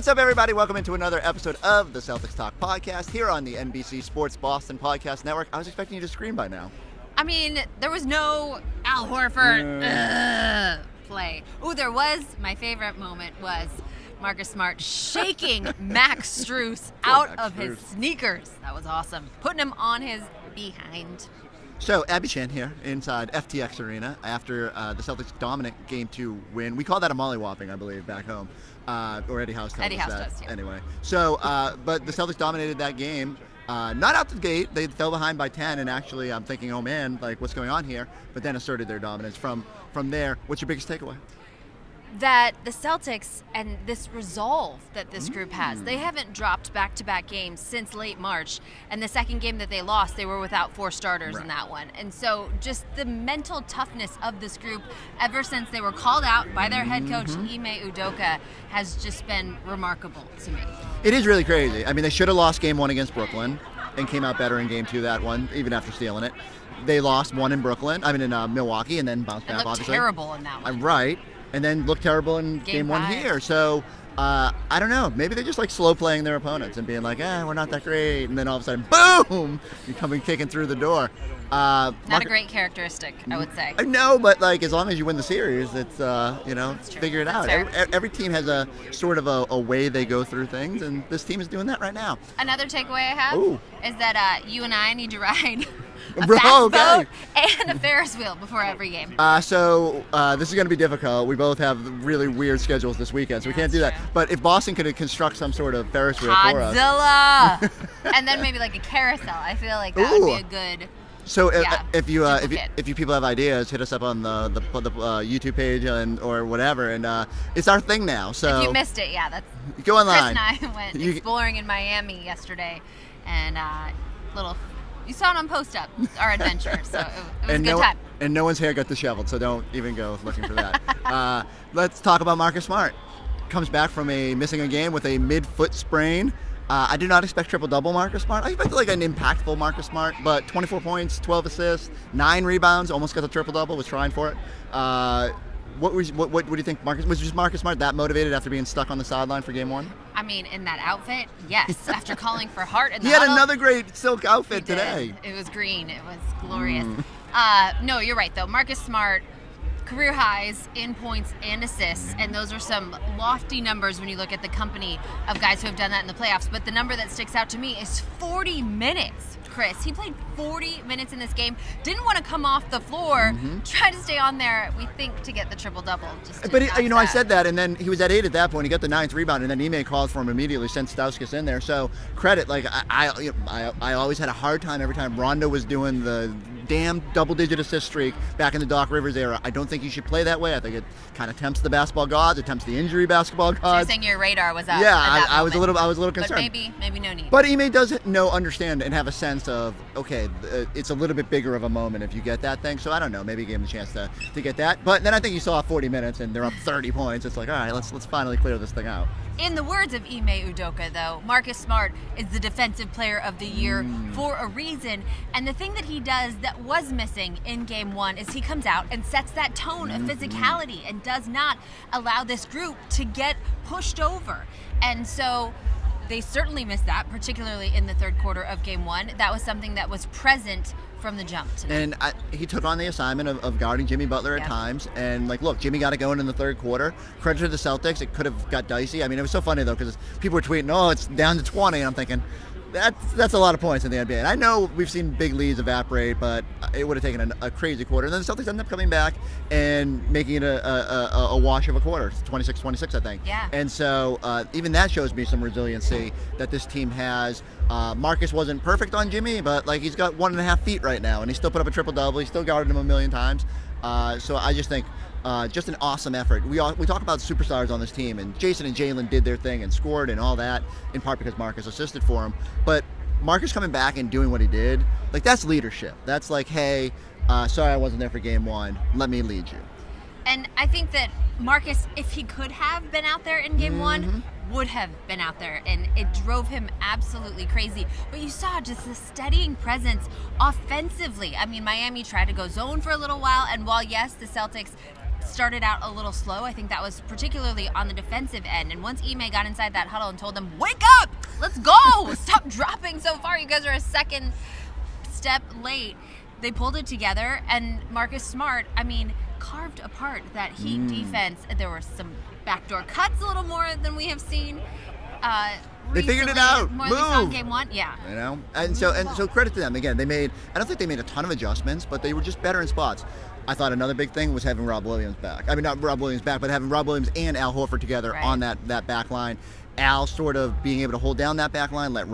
What's up, everybody? Welcome into another episode of the Celtics Talk podcast here on the NBC Sports Boston podcast network. I was expecting you to scream by now. I mean, there was no Al Horford play. Ooh, there was. My favorite moment was Marcus Smart shaking Max Strus out of his sneakers. That was awesome. Putting him on his behind. So, Abby Chin here inside FTX Arena after the Celtics' dominant Game 2 win. We call that a mollywhopping, I believe, back home. Or Eddie House tells us that. Yeah. Anyway, so, but the Celtics dominated that game. Not out the gate. They fell behind by 10, and actually I'm thinking, oh man, like what's going on here? But then asserted their dominance from there. What's your biggest takeaway? That the Celtics and this resolve that this group has, they haven't dropped back-to-back games since late March, and the second game that they lost, they were without 4 starters in that one. And so just the mental toughness of this group ever since they were called out by their head coach, Ime Udoka, has just been remarkable to me. It is really crazy. I mean, they should have lost Game 1 against Brooklyn and came out better in Game 2 that one, even after stealing it. They lost one in Milwaukee, and then bounced back, obviously. Terrible in that one. Right. And then looked terrible in game 1 here. So, I don't know. Maybe they're just like slow playing their opponents and being like, we're not that great. And then all of a sudden, boom, you're coming kicking through the door. Not a great characteristic, I would say. No, but like as long as you win the series, it's, figure it out. Every team has a sort of a way they go through things, and this team is doing that right now. Another takeaway I have is that you and I need to ride a boat and a Ferris wheel before every game. So this is going to be difficult. We both have really weird schedules this weekend, so we can't do that. But if Boston could construct some sort of Ferris wheel for us. Godzilla! And then maybe like a carousel. I feel like that would be a good... So if you people have ideas, hit us up on the YouTube page or whatever, and it's our thing now. So if you missed it, that's go online. Chris and I went exploring in Miami yesterday, and you saw it on Post Up, our adventure. So it was a good time. And no one's hair got disheveled, so don't even go looking for that. Let's talk about Marcus Smart. Comes back from missing a game with a mid-foot sprain. I do not expect triple-double Marcus Smart. I expect like an impactful Marcus Smart, but 24 points, 12 assists, 9 rebounds, almost got the triple-double, was trying for it. What do you think, Marcus? Was just Marcus Smart that motivated after being stuck on the sideline for Game 1? I mean, in that outfit, yes. After calling for Hart in the He had huddle, another great silk outfit today. It was green. It was glorious. No, you're right, though. Marcus Smart, career highs in points and assists, and those are some lofty numbers when you look at the company of guys who have done that in the playoffs. But the number that sticks out to me is 40 minutes, Chris. He played 40 minutes in this game, didn't want to come off the floor, tried to stay on there, we think, to get the triple-double. But, I said that, and then he was at 8 at that point. He got the 9th rebound, and then Ime called for him immediately, sent Stauskas in there. So, credit. Like, I always had a hard time every time Rondo was doing the damn double-digit assist streak back in the Doc Rivers era. I don't think you should play that way. I think it kind of tempts the basketball gods. It tempts the injury basketball gods. So you're saying your radar was up. Yeah, I was a little concerned. But maybe no need. But Ime does understand and have a sense of, okay, it's a little bit bigger of a moment if you get that thing. So I don't know. Maybe he gave him a chance to get that. But then I think you saw 40 minutes and they're up 30 points. It's like, all right, let's finally clear this thing out. In the words of Ime Udoka, though, Marcus Smart is the Defensive Player of the Year for a reason. And the thing that he does that was missing in Game 1 is he comes out and sets that tone of physicality and does not allow this group to get pushed over. And so they certainly missed that, particularly in the third quarter of Game 1. That was something that was present from the jump tonight. And he took on the assignment of guarding Jimmy Butler at times. And, look, Jimmy got it going in the third quarter. Credit to the Celtics. It could have got dicey. I mean, it was so funny, though, because people were tweeting, it's down to 20. And I'm thinking, that's a lot of points in the NBA. And I know we've seen big leads evaporate, but it would have taken a crazy quarter. And then the Celtics ended up coming back and making it a wash of a quarter, 26-26, I think. Yeah. And so even that shows me some resiliency that this team has. Marcus wasn't perfect on Jimmy, but he's got 1.5 feet right now, and he still put up a triple-double. He still guarded him a million times. So I just think just an awesome effort. We talk about superstars on this team, and Jason and Jalen did their thing and scored and all that, in part because Marcus assisted for him. But Marcus coming back and doing what he did, that's leadership. That's like, hey, sorry I wasn't there for Game 1. Let me lead you. And I think that Marcus, if he could have been out there in Game 1, would have been out there, and it drove him absolutely crazy. But you saw just the steadying presence offensively. I mean, Miami tried to go zone for a little while, and while, yes, the Celtics started out a little slow. I think that was particularly on the defensive end. And once Ime got inside that huddle and told them, wake up, let's go, stop dropping so far. You guys are a second step late. They pulled it together, and Marcus Smart, carved apart that Heat defense. There were some backdoor cuts a little more than we have seen. They figured it out. More than we saw in game one. Yeah. And so credit to them. Again, I don't think they made a ton of adjustments, but they were just better in spots. I thought another big thing was having Rob Williams back. Not Rob Williams back, but having Rob Williams and Al Horford together on that back line. Al sort of being able to hold down that back line, let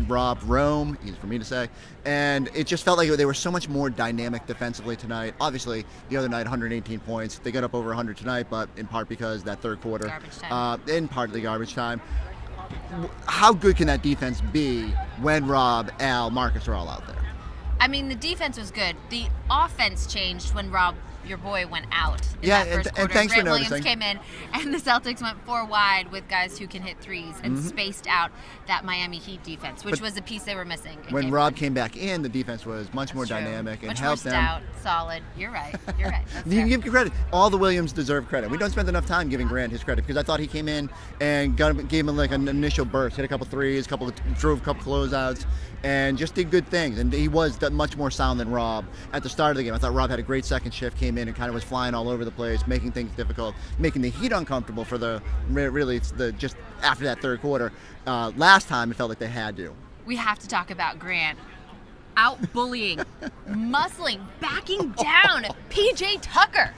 Rob roam, easy for me to say. And it just felt like they were so much more dynamic defensively tonight. Obviously, the other night, 118 points. They got up over 100 tonight, but in part because that third quarter. Garbage time. In partly garbage time. How good can that defense be when Rob, Al, Marcus are all out there? The defense was good. The offense changed when Rob, your boy, went out in that first quarter. And thanks Grant for noticing. Williams came in, and the Celtics went 4 wide with guys who can hit threes and spaced out that Miami Heat defense, which was a piece they were missing. When Rob came back in, the defense was much more dynamic and helped them. Much more stout, solid. You're right. You give credit. All the Williams deserve credit. We don't spend enough time giving Grant his credit because I thought he came in and gave him like an initial burst, hit a couple threes, drove a couple closeouts, and just did good things. And he was much more sound than Rob at the start of the game. I thought Rob had a great second shift, came in and kind of was flying all over the place, making things difficult, making the Heat uncomfortable for just after that third quarter. Last time it felt like they had to. We have to talk about Grant. Out bullying, muscling, backing down PJ Tucker.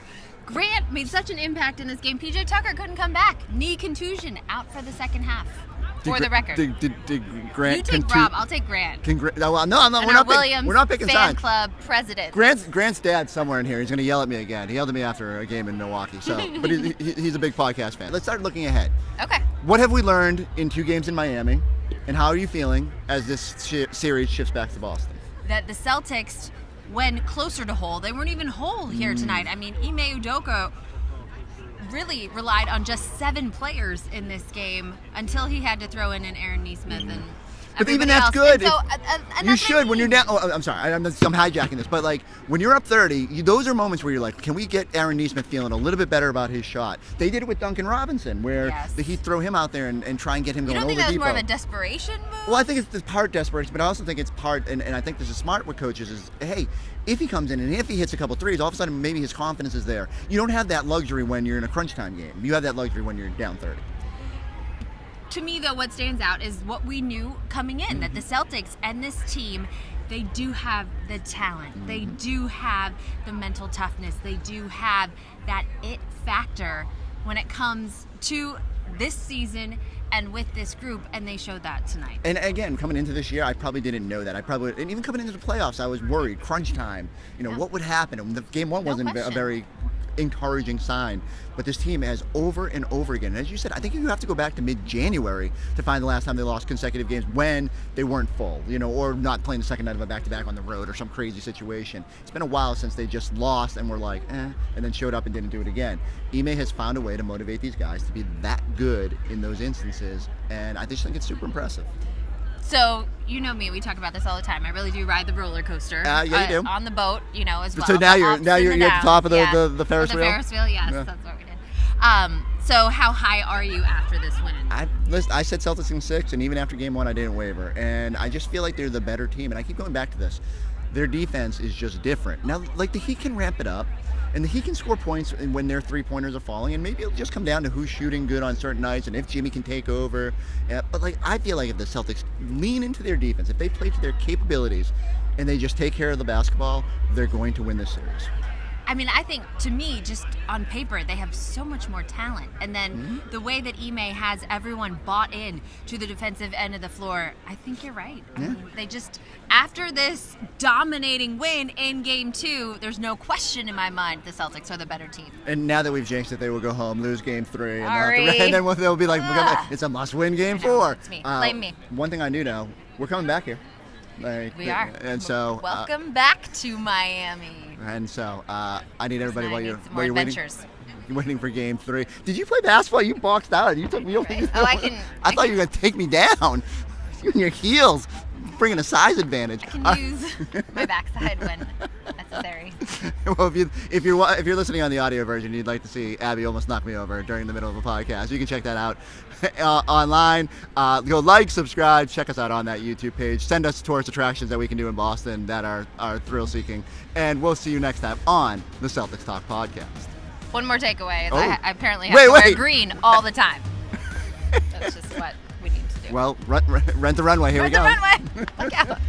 Grant made such an impact in this game. PJ Tucker couldn't come back. Knee contusion, out for the second half. For the record. Did Grant? You take Rob. I'll take Grant. No, I'm not. We're not picking fan sides. Club president. Grant's dad's somewhere in here. He's going to yell at me again. He yelled at me after a game in Milwaukee. But he's a big podcast fan. Let's start looking ahead. Okay. What have we learned in 2 games in Miami, and how are you feeling as this series shifts back to Boston? That the Celtics, when closer to whole, they weren't even whole here tonight. Ime Udoka really relied on just 7 players in this game until he had to throw in an Aaron Nesmith and but even that's else. good. And so, you should when you're down. Oh, I'm sorry. I'm hijacking this, but like when you're up 30, those are moments where you're like, can we get Aaron Nesmith feeling a little bit better about his shot? They did it with Duncan Robinson, where the Heat throw him out there and try and get him going over. You don't think that was Depot. more of a desperation move? Well, I think it's part desperation, but I also think it's part, and I think this is smart with coaches, is, hey, if he comes in and if he hits a couple threes, all of a sudden maybe his confidence is there. You don't have that luxury when you're in a crunch time game. You have that luxury when you're down 30. To me, though, what stands out is what we knew coming in, that the Celtics and this team, they do have the talent. They do have the mental toughness. They do have that it factor when it comes to this season and with this group, and they showed that tonight. And again, coming into this year, I probably didn't know that. And even coming into the playoffs, I was worried. Crunch time, what would happen? And the game one wasn't a very encouraging sign, but this team has over and over again. And as you said, I think you have to go back to mid-January to find the last time they lost consecutive games when they weren't full, or not playing the second night of a back-to-back on the road or some crazy situation. It's been a while since they just lost and were like, and then showed up and didn't do it again. Ime has found a way to motivate these guys to be that good in those instances, and I just think it's super impressive. So, you know me, we talk about this all the time. I really do ride the roller coaster. Yeah, you do. On the boat, as well. So now you're at the top of the Ferris wheel? The Ferris wheel, yes. Yeah. That's what we did. So how high are you after this win? I said Celtics in 6, and even after game 1, I didn't waver. And I just feel like they're the better team. And I keep going back to this. Their defense is just different. Now, the Heat can ramp it up. And the Heat can score points when their three-pointers are falling, and maybe it'll just come down to who's shooting good on certain nights and if Jimmy can take over. But I feel like if the Celtics lean into their defense, if they play to their capabilities and they just take care of the basketball, they're going to win this series. I think, to me, just on paper, they have so much more talent. And then the way that Ime has everyone bought in to the defensive end of the floor, I think you're right. Yeah. They just, after this dominating win in Game 2, there's no question in my mind the Celtics are the better team. And now that we've jinxed it, they will go home, lose Game 3, and then they'll be like, it's a must-win Game 4. It's me. Blame me. One thing I do know, we're coming back here. We are. And so welcome back to Miami. And so I need everybody while you're waiting for Game 3. Did you play basketball? You boxed out. You took me over. Right. I thought you were going to take me down. You and your heels, bringing a size advantage. I can use my backside when necessary. Well, if you're listening on the audio version, you'd like to see Abby almost knock me over during the middle of a podcast. You can check that out online. Go like, subscribe, check us out on that YouTube page. Send us tourist attractions that we can do in Boston that are thrill-seeking, and we'll see you next time on the Celtics Talk podcast. One more takeaway is Oh. I apparently have to wear green all the time. That's just what we need to do. Well, rent the runway. Here we go. Rent the runway. Look out.